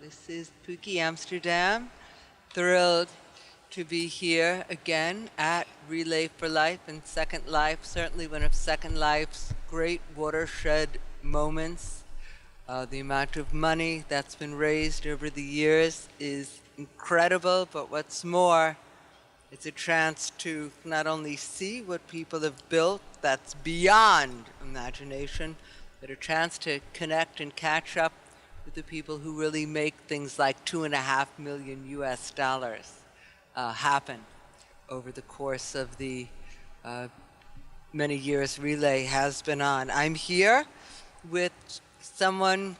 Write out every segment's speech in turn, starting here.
This is Pooky, Amsterdam. Thrilled to be here again at Relay for Life and Second Life, certainly one of Second Life's great watershed moments. The amount of money that's been raised over the years is incredible, but what's more, it's a chance to not only see what people have built that's beyond imagination, but a chance to connect and catch up with the people who really make things like 2.5 million US dollars happen over the course of the many years Relay has been on. I'm here with someone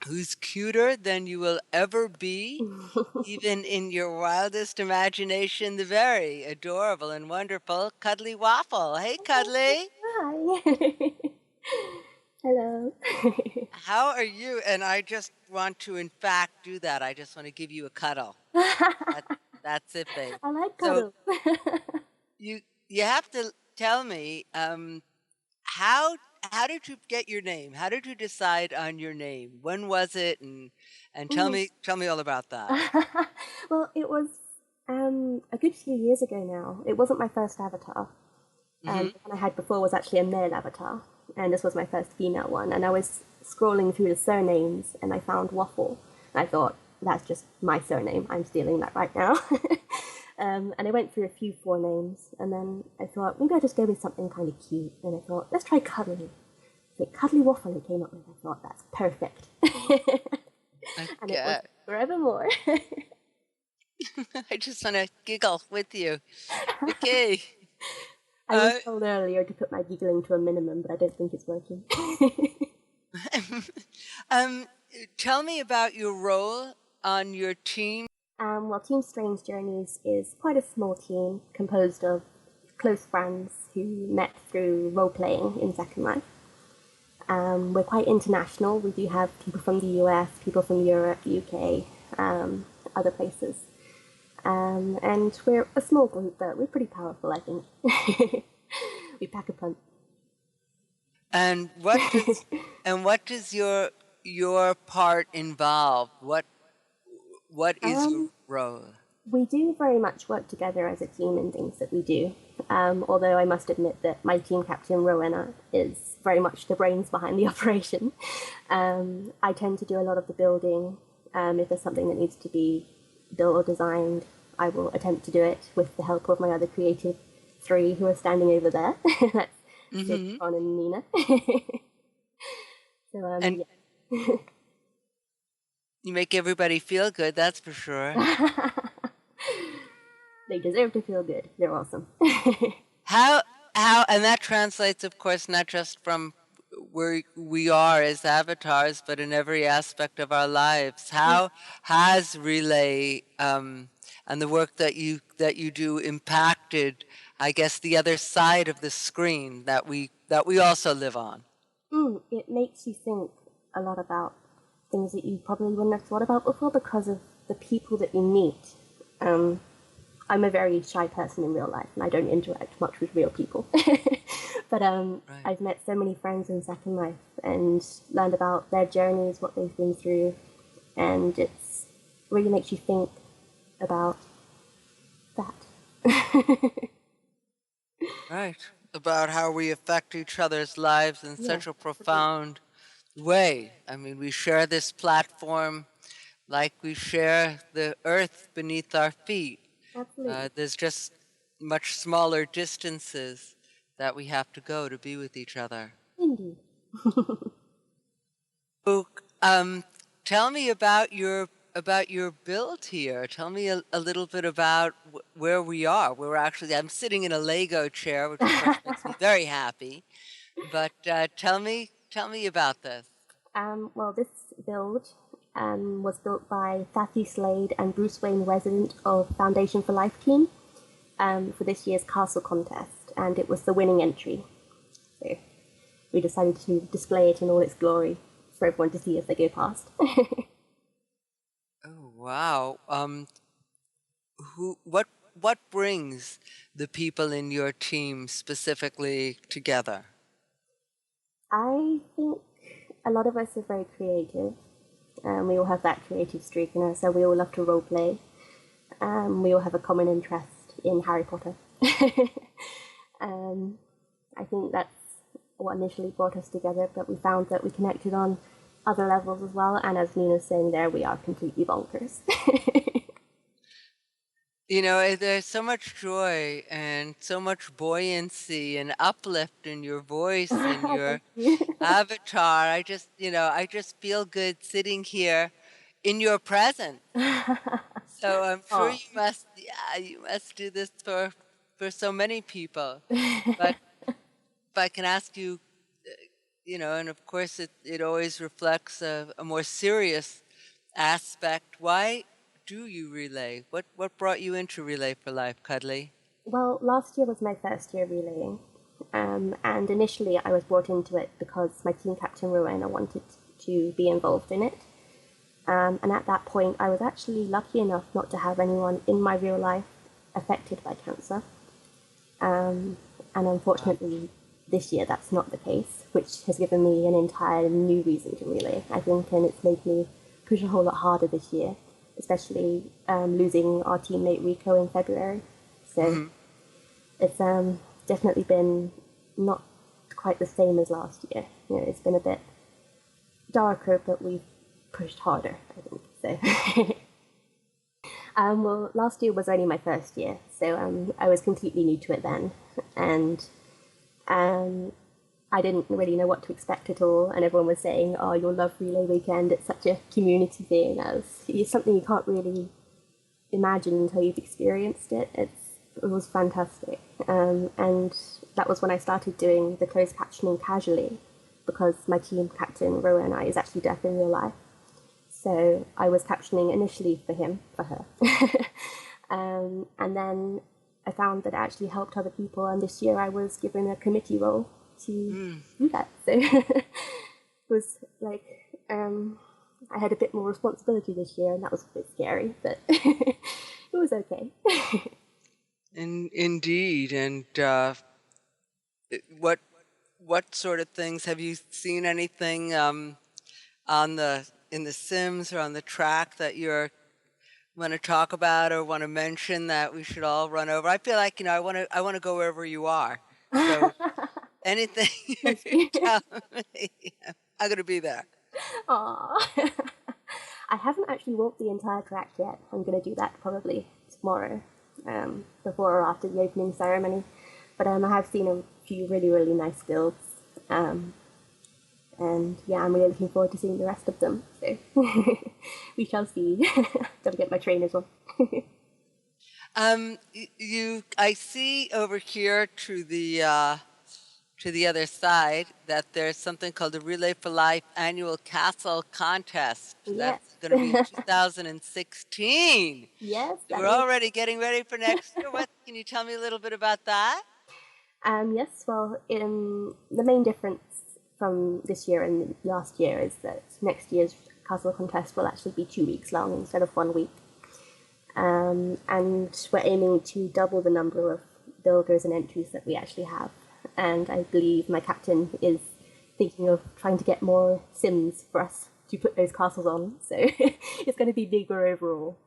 who's cuter than you will ever be, even in your wildest imagination, the very adorable and wonderful Cuddly Waffle. Hey, Cuddly. Hi. Hello. How are you? And I just want to, in fact, do that. I just want to give you a cuddle. That, that's it, babe. I like So cuddles. you you have to tell me how how did you get your name? How did you decide on your name? When was it? And Mhm. tell me all about that. Well, it was a good few years ago now. It wasn't my first avatar. Hmm. The one I had before was actually a male avatar, and this was my first female one. And I was scrolling through the surnames, and I found Waffle. And I thought, that's just my surname. I'm stealing that right now. And I went through a few forenames, and then I thought, maybe I'll just go with something kind of cute. And I thought, let's try Cuddly. So Cuddly Waffle I came up with. I thought, that's perfect. And it was Okay. forevermore. I just want to giggle with you. Okay. I was Uh, told earlier to put my giggling to a minimum, but I don't think it's working. um, tell me about your role on your team. Well, Team Strange Journeys is quite a small team composed of close friends who met through role playing in Second Life. We're quite international. We do have people from the US, people from Europe, UK, other places. And we're a small group, but we're pretty powerful, I think. We pack a punch. And what does your part involve? What is your Um, role? we do very much work together as a team in things that we do. Although I must admit that my team captain, Rowena, is very much the brains behind the operation. I tend to do a lot of the building. If there's something that needs to be built or designed, I will attempt to do it with the help of my other creative three who are standing over there. That's Sid, Hmm. Ron, and Nina. So, And yeah. you make everybody feel good, that's for sure. They deserve to feel good. They're awesome. How and that translates, of course, not just from where we are as avatars, but in every aspect of our lives. How has Relay and the work that you do impacted, I guess, the other side of the screen that we also live on? It makes you think a lot about things that you probably wouldn't have thought about before because of the people that you meet. Um, I'm a very shy person in real life, and I don't interact much with real people. But Right. I've met so many friends in Second Life and learned about their journeys, what they've been through, and it's really makes you think about that. Right. About how we affect each other's lives in Yeah, such a absolutely. profound way. I mean, we share this platform like we share the earth beneath our feet. Absolutely. There's just much smaller distances that we have to go to be with each other. Indeed. So, tell me about your build here. Tell me a little bit about where we are. I'm sitting in a Lego chair, which of course makes me very happy. But tell me about this. Well, this build was built by Thathy Slade and Bruce Wayne, resident of Foundation for Life team, for this year's castle contest, and it was the winning entry. So we decided to display it in all its glory for everyone to see as they go past. Oh wow. What brings the people in your team specifically together? I think a lot of us are very creative, We all have that creative streak in us, so we all love to role play. We all have a common interest in Harry Potter. I think that's what initially brought us together, but we found that we connected on other levels as well, and as Nina's saying there, we are completely bonkers. There's so much joy and so much buoyancy and uplift in your voice and your Thank you. avatar. I just feel good sitting here in your presence. So I'm sure Oh. you must do this for so many people. But if I can ask you, and of course it always reflects a more serious aspect. Why do you relay? What brought you into Relay for Life, Cuddly? Well, last year was my first year relaying, and initially I was brought into it because my team captain Rowena wanted to be involved in it. And at that point, I was actually lucky enough not to have anyone in my real life affected by cancer. And unfortunately, this year that's not the case, which has given me an entire new reason to relay, I think, and it's made me push a whole lot harder this year, especially losing our teammate Rico in February. So it's definitely been not quite the same as last year. It's been a bit darker, but we've pushed harder, I think. So, well, last year was only my first year, so I was completely new to it then, and I didn't really know what to expect at all. And everyone was saying, "Oh, you'll love Relay Weekend. It's such a community thing. It's something you can't really imagine until you've experienced it." It was fantastic, and that was when I started doing the closed captioning casually, because my team captain Rowena is actually deaf in real life. So I was captioning initially for her. And then I found that it actually helped other people, and this year I was given a committee role to do that. So it was like, I had a bit more responsibility this year, and that was a bit scary, but it was okay. Indeed. And what sort of things have you seen? Anything in the Sims or on the track that you want to talk about or want to mention that we should all run over? I feel like I want to go wherever you are. So anything you tell me, I'm gonna be there. Aww. I haven't actually walked the entire track yet. I'm going to do that probably tomorrow, before or after the opening ceremony. But I have seen a few really, really nice builds. And yeah, I'm really looking forward to seeing the rest of them. So we shall see. Gotta get my trainers on. I see over here to the other side that there's something called the Relay for Life Annual Castle Contest. Yes. That's going to be in 2016. Yes. We're already getting ready for next year. Can you tell me a little bit about that? Yes. Well, the main difference from this year and last year is that next year's castle contest will actually be 2 weeks long instead of 1 week. And we're aiming to double the number of builders and entries that we actually have. And I believe my captain is thinking of trying to get more Sims for us to put those castles on. So it's going to be bigger overall.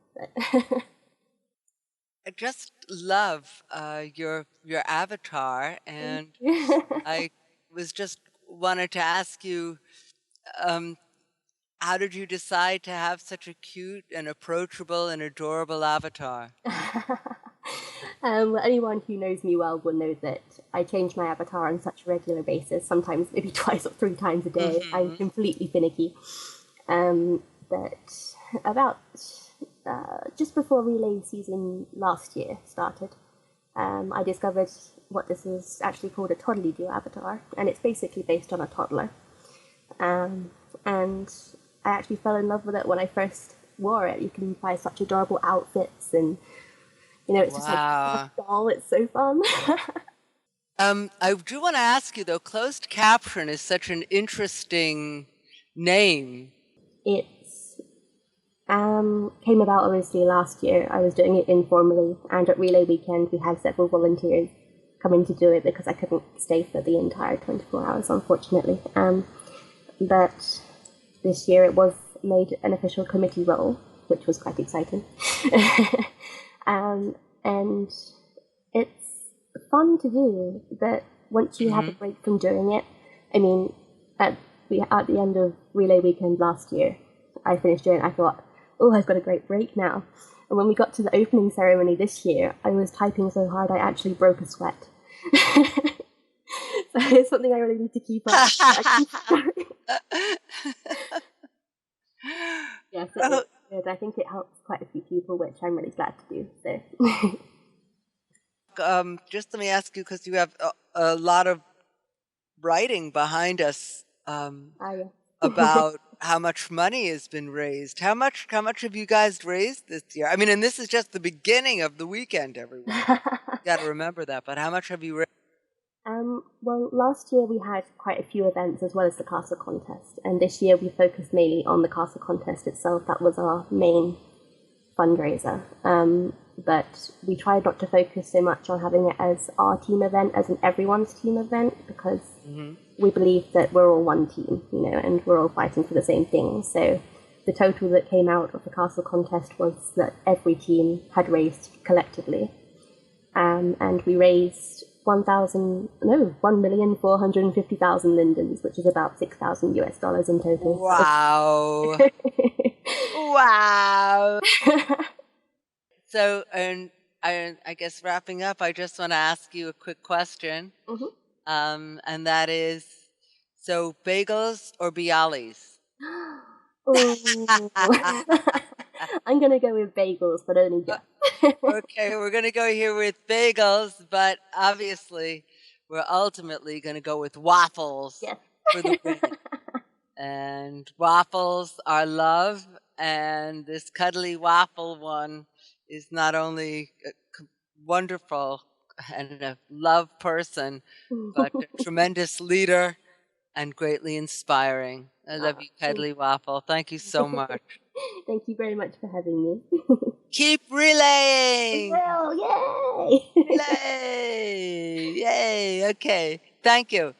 I just love your avatar, and I was just wanted to ask you, how did you decide to have such a cute and approachable and adorable avatar? Well, anyone who knows me well will know that I change my avatar on such a regular basis, sometimes maybe 2 or 3 times a day. I'm completely finicky. But about just before relay season last year started, I discovered what this is actually called a toddly do avatar, and it's basically based on a toddler. And I actually fell in love with it when I first wore it. You can buy such adorable outfits, and it's just like a doll. It's so fun. I do want to ask you though, closed caption is such an interesting name. It's came about obviously last year. I was doing it informally, and at Relay Weekend we had several volunteers come in to do it because I couldn't stay for the entire 24 hours, unfortunately. But this year it was made an official committee role, which was quite exciting. And it's fun to do, but once you have a break from doing it, I mean, at the end of Relay Weekend last year, I finished doing it, I thought, oh, I've got a great break now. And when we got to the opening ceremony this year, I was typing so hard I actually broke a sweat. So it's something I really need to keep up. Yes, it is good. I think it helps quite a few people, which I'm really glad to do. So. Just let me ask you, because you have a lot of writing behind us about how much money has been raised. How much have you guys raised this year? I mean, and this is just the beginning of the weekend, everyone. You got to remember that. But how much have you raised? Well, last year we had quite a few events as well as the castle contest, and this year we focused mainly on the castle contest itself. That was our main fundraiser. But we tried not to focus so much on having it as our team event, as an everyone's team event, because we believe that we're all one team, and we're all fighting for the same thing. So the total that came out of the castle contest was that every team had raised collectively. And we raised $1,450,000 lindens, which is about $6,000 in total. Wow. Wow. So, and I guess wrapping up, I just want to ask you a quick question. And that is, so bagels or bialys? I'm going to go with bagels, but only just. Okay, we're going to go here with bagels, but obviously we're ultimately going to go with waffles for the win. And waffles are love, and this Cuddly Waffle one is not only wonderful and a love person, but a tremendous leader and greatly inspiring. I love you, Cuddly Waffle. Thank you so much. Thank you very much for having me. Keep relaying! Yay! Relay! Yay! Okay. Thank you.